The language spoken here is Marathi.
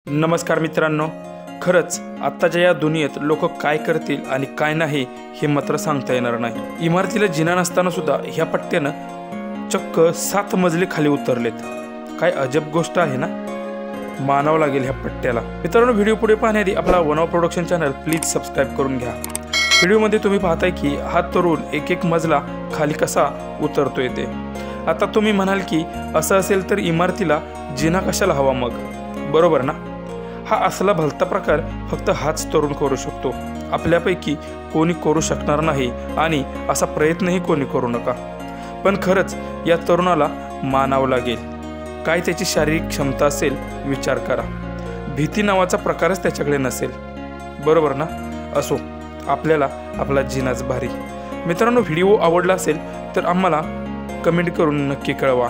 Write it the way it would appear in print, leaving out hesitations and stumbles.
नमस्कार मित्रांनो, खरंच आत्ताच्या या दुनियेत लोक काय करतील आणि काय नाही हे मात्र सांगता येणार नाही। इमारतीला जिना नसताना सुद्धा ह्या पट्ट्यानं चक्क 7 मजले खाली उतरलेत। काय अजब गोष्ट आहे ना, मानावं लागेल ह्या पट्ट्याला। मित्रांनो, व्हिडिओ पुढे पाहण्याआधी आपला वनव प्रोडक्शन चॅनल प्लीज सबस्क्राइब करून घ्या। व्हिडिओमध्ये तुम्ही पाहताय की हा तरुण एक मजला खाली कसा उतरतोय ते। आता तुम्ही म्हणाल की असं असेल तर इमारतीला जिना कशाला हवा मग, बरोबर ना? हा असला भलता प्रकार फक्त हाच तरुण करू शकतो, आपल्यापैकी कोणी करू शकणार नाही आणि असा प्रयत्नही कोणी करू नका। पण खरंच या तरुणाला मानावं लागेल। काय त्याची शारीरिक क्षमता असेल विचार करा। भीती नावाचा प्रकारच त्याच्याकडे नसेल, बरोबर ना? असो, आपल्याला आपला जिनाच भारी। मित्रांनो, व्हिडिओ आवडला असेल तर आम्हाला कमेंट करून नक्की कळवा।